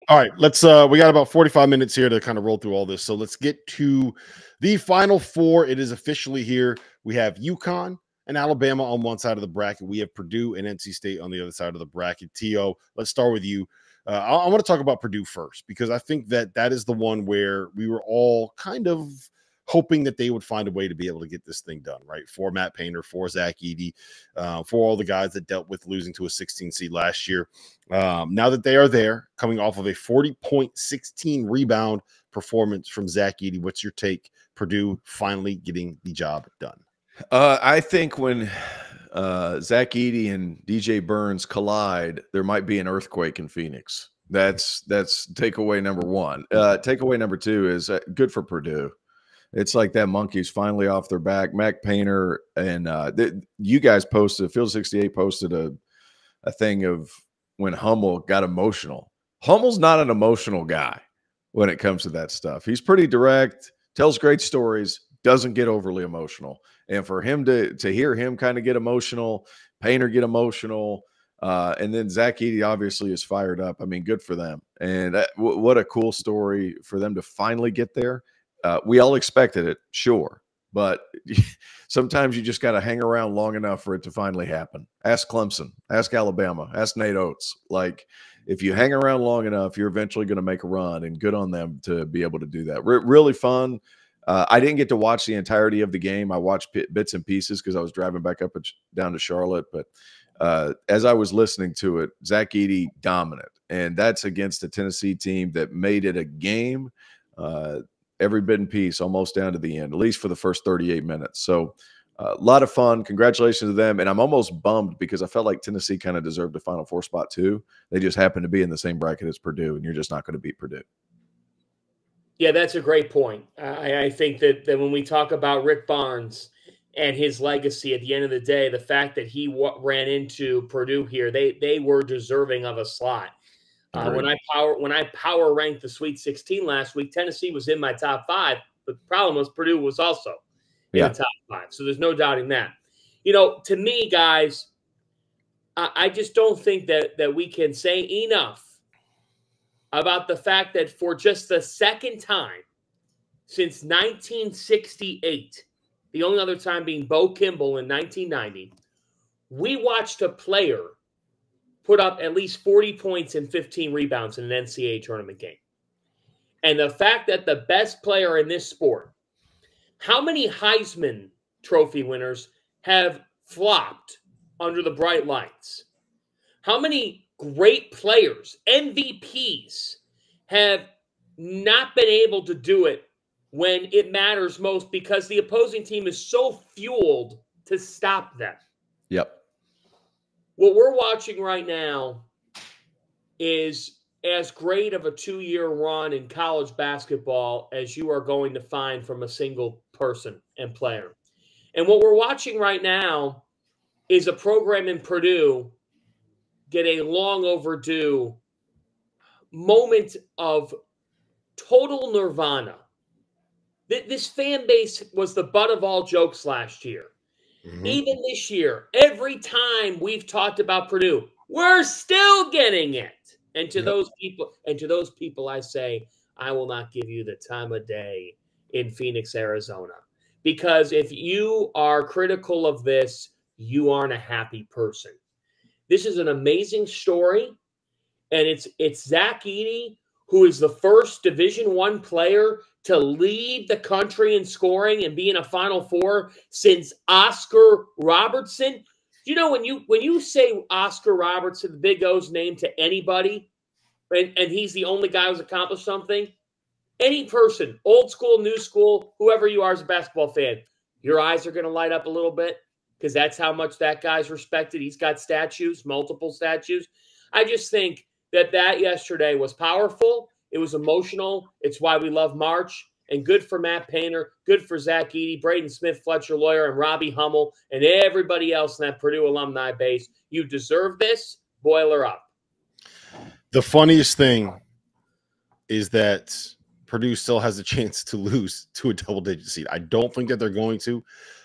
All right, let's we got about 45 minutes here to kind of roll through all this. So let's get to the Final Four. It is officially here. We have UConn and Alabama on one side of the bracket. We have Purdue and NC State on the other side of the bracket. T.O., let's start with you. I want to talk about Purdue first because I think that is the one where we were all kind of hoping that they would find a way to be able to get this thing done, right? For Matt Painter, for Zach Edey, for all the guys that dealt with losing to a 16 seed last year. Now that they are there, coming off of a 40.16 rebound performance from Zach Edey, what's your take? Purdue finally getting the job done. I think when Zach Edey and DJ Burns collide, there might be an earthquake in Phoenix. That's takeaway number one. Takeaway number two is good for Purdue. It's like that monkey's finally off their back. Mac Painter and you guys posted, Field 68 posted a thing of when Hummel got emotional. Hummel's not an emotional guy when it comes to that stuff. He's pretty direct, tells great stories, doesn't get overly emotional. And for him to hear him kind of get emotional, Painter get emotional, and then Zach Edey obviously is fired up. I mean, good for them. And what a cool story for them to finally get there. We all expected it, sure, but sometimes you just got to hang around long enough for it to finally happen. Ask Clemson, ask Alabama, ask Nate Oates. Like, if you hang around long enough, you're eventually going to make a run, and good on them to be able to do that. Really fun. I didn't get to watch the entirety of the game. I watched bits and pieces because I was driving back up down to Charlotte. But as I was listening to it, Zach Edey dominant, and that's against a Tennessee team that made it a game. Every bit and piece, almost down to the end, at least for the first 38 minutes. So a lot of fun. Congratulations to them. And I'm almost bummed because I felt like Tennessee kind of deserved a Final Four spot too. They just happen to be in the same bracket as Purdue, and you're just not going to beat Purdue. Yeah, that's a great point. I think that when we talk about Rick Barnes and his legacy, at the end of the day, the fact that he ran into Purdue here, they were deserving of a slot. When I power ranked the Sweet 16 last week, Tennessee was in my top 5, but the problem was Purdue was also in the top 5. So there's no doubting that. You know, to me, guys, I just don't think that we can say enough about the fact that for just the second time since 1968, the only other time being Bo Kimball in 1990, we watched a player put up at least 40 points and 15 rebounds in an NCAA tournament game. And the fact that the best player in this sport, how many Heisman Trophy winners have flopped under the bright lights? How many great players, MVPs, have not been able to do it when it matters most because the opposing team is so fueled to stop them? Yep. What we're watching right now is as great of a 2-year run in college basketball as you are going to find from a single person and player. And what we're watching right now is a program in Purdue get a long overdue moment of total nirvana. This fan base was the butt of all jokes last year. Mm-hmm. Even this year, every time we've talked about Purdue, we're still getting it. And to those people, I say, I will not give you the time of day in Phoenix, Arizona. Because if you are critical of this, you aren't a happy person. This is an amazing story. And it's Zach Edey, who is the first Division I player to lead the country in scoring and be in a Final Four since Oscar Robertson. You know, when you say Oscar Robertson, the Big O's name to anybody, and he's the only guy who's accomplished something, any person, old school, new school, whoever you are as a basketball fan, your eyes are going to light up a little bit because that's how much that guy's respected. He's got statues, multiple statues. I just think that yesterday was powerful. It was emotional. It's why we love March. And good for Matt Painter, good for Zach Edey, Braden Smith, Fletcher Lawyer, and Robbie Hummel, and everybody else in that Purdue alumni base. You deserve this. Boiler up. The funniest thing is that Purdue still has a chance to lose to a double-digit seed. I don't think that they're going to.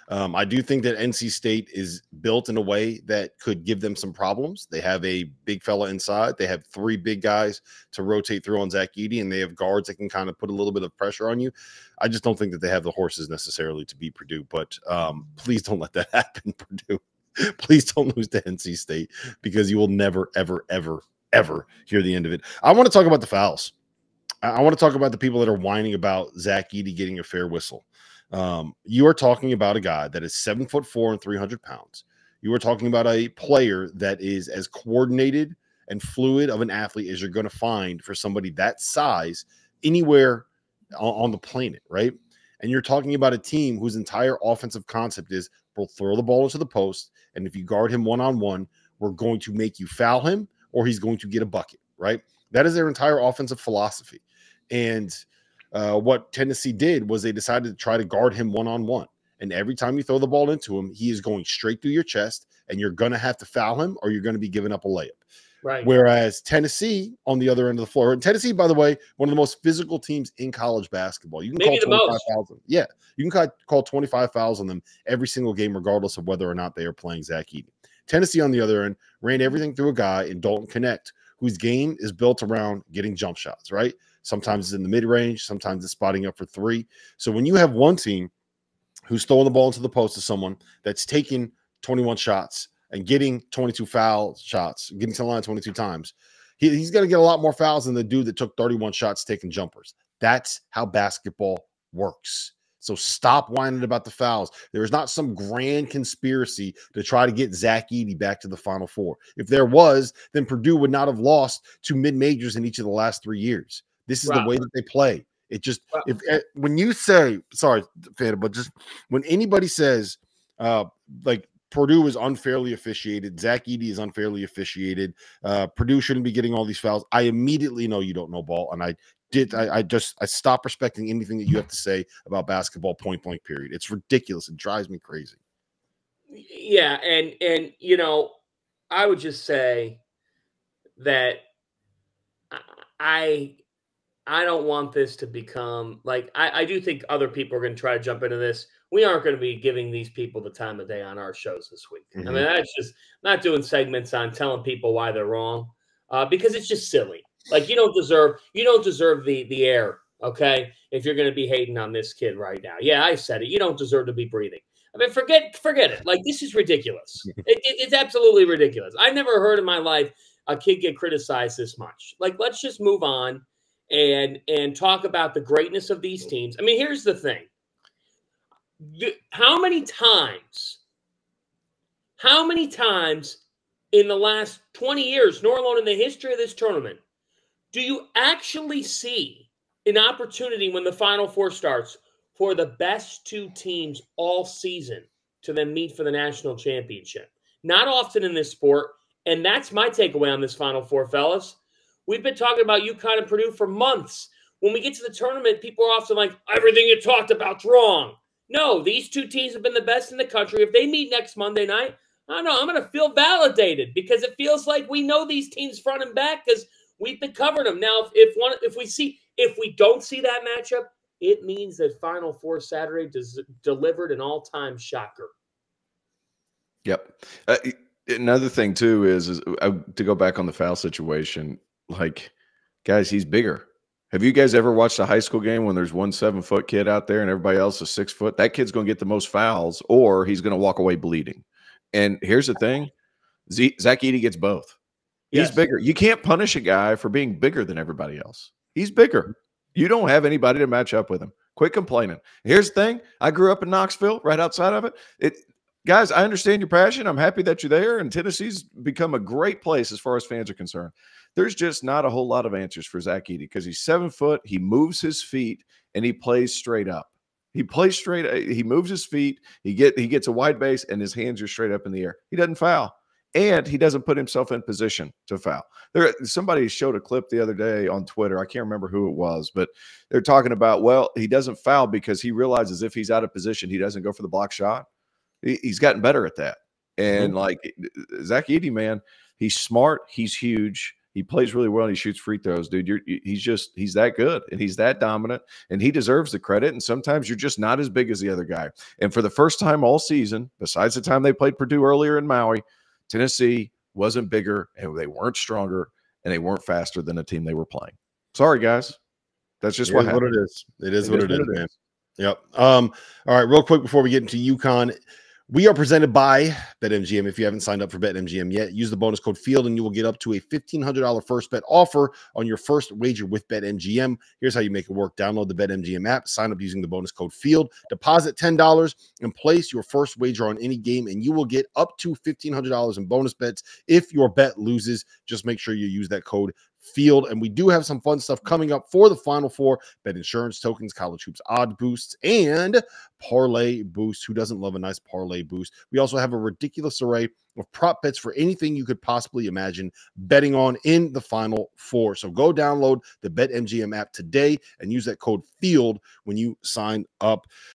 I do think that NC State is built in a way that could give them some problems. They have a big fella inside. They have 3 big guys to rotate through on Zach Edey, and they have guards that can kind of put a little bit of pressure on you. I just don't think that they have the horses necessarily to beat Purdue, but please don't let that happen, Purdue. Please don't lose to NC State, because you will never, ever, ever, ever hear the end of it. I want to talk about the fouls. I want to talk about the people that are whining about Zach Edey getting a fair whistle. You are talking about a guy that is 7'4" and 300 pounds. You are talking about a player that is as coordinated and fluid of an athlete as you're going to find for somebody that size anywhere on the planet, right? And you're talking about a team whose entire offensive concept is we'll throw the ball into the post, and if you guard him one-on-one, we're going to make you foul him or he's going to get a bucket, right? That is their entire offensive philosophy. And what Tennessee did was they decided to try to guard him one-on-one. And every time you throw the ball into him, he is going straight through your chest, and you're going to have to foul him or you're going to be giving up a layup. Right. Whereas Tennessee on the other end of the floor, and Tennessee, by the way, one of the most physical teams in college basketball. You can Maybe call 25 fouls. Yeah, you can call 25 fouls on them every single game, regardless of whether or not they are playing Zach Edey. Tennessee on the other end ran everything through a guy in Dalton Connect, whose game is built around getting jump shots, right? Sometimes it's in the mid-range, sometimes it's spotting up for 3. So when you have one team who's throwing the ball into the post to someone that's taking 21 shots and getting 22 foul shots, getting to the line 22 times, he's going to get a lot more fouls than the dude that took 31 shots taking jumpers. That's how basketball works. So stop whining about the fouls. There is not some grand conspiracy to try to get Zach Edey back to the Final Four. If there was, then Purdue would not have lost to mid-majors in each of the last 3 years. This is the way that they play. It just when you say, sorry, Fanta, but just when anybody says like Purdue is unfairly officiated, Zach Edey is unfairly officiated, Purdue shouldn't be getting all these fouls, I immediately know you don't know ball, and I stop respecting anything that you have to say about basketball, point blank period. It's ridiculous. It drives me crazy. Yeah, and you know, I would just say that I don't want this to become like I do think other people are going to try to jump into this. We aren't going to be giving these people the time of day on our shows this week. I mean, that's just not doing segments on telling people why they're wrong, because it's just silly. Like you don't deserve the air, okay? If you're going to be hating on this kid right now. Yeah, I said it. You don't deserve to be breathing. I mean, forget it. Like this is ridiculous. It's absolutely ridiculous. I never heard in my life a kid get criticized this much. Like, let's just move on and talk about the greatness of these teams. I mean, here's the thing. How many times in the last 20 years, nor alone in the history of this tournament, do you actually see an opportunity when the Final Four starts for the best 2 teams all season to then meet for the national championship? Not often in this sport, and that's my takeaway on this Final Four, fellas. We've been talking about UConn and Purdue for months. When we get to the tournament, people are often like, everything you talked about's wrong. No, these 2 teams have been the best in the country. If they meet next Monday night, I don't know, I'm going to feel validated because it feels like we know these teams front and back because we've been covering them. Now, if we don't see that matchup, it means that Final Four Saturday delivered an all-time shocker. Yep. Another thing too is to go back on the foul situation. Like, guys, he's bigger. Have you guys ever watched a high school game when there's one 7-foot kid out there and everybody else is 6 foot? That kid's going to get the most fouls, or he's going to walk away bleeding. And here's the thing: Zach Edey gets both. He's bigger. You can't punish a guy for being bigger than everybody else. He's bigger. You don't have anybody to match up with him. Quit complaining. Here's the thing: I grew up in Knoxville, right outside of it. Guys, I understand your passion. I'm happy that you're there, and Tennessee's become a great place as far as fans are concerned. There's just not a whole lot of answers for Zach Edey because he's 7 foot, he moves his feet, and he plays straight up. He plays straight. He moves his feet. He gets a wide base, and his hands are straight up in the air. He doesn't foul, and he doesn't put himself in position to foul. Somebody showed a clip the other day on Twitter. I can't remember who it was, but they're talking about, well, he doesn't foul because he realizes if he's out of position, he doesn't go for the block shot. He's gotten better at that. And like Zach Edey, man, he's smart. He's huge. He plays really well and he shoots free throws, dude. He's that good and he's that dominant and he deserves the credit. And sometimes you're just not as big as the other guy. And for the first time all season, besides the time they played Purdue earlier in Maui, Tennessee wasn't bigger and they weren't stronger and they weren't faster than the team they were playing. Sorry, guys. That's just what happened. It is. It is what it is, man. Yep. All right, real quick before we get into UConn, we are presented by BetMGM. If you haven't signed up for BetMGM yet, use the bonus code FIELD and you will get up to a $1,500 first bet offer on your first wager with BetMGM. Here's how you make it work. Download the BetMGM app, sign up using the bonus code FIELD, deposit $10 and place your first wager on any game and you will get up to $1,500 in bonus bets if your bet loses. Just make sure you use that code FIELD. And we do have some fun stuff coming up for the Final Four: bet insurance tokens, college hoops odd boosts, and parlay boosts. Who doesn't love a nice parlay boost? We also have a ridiculous array of prop bets for anything you could possibly imagine betting on in the Final Four. So go download the BetMGM app today and use that code FIELD when you sign up.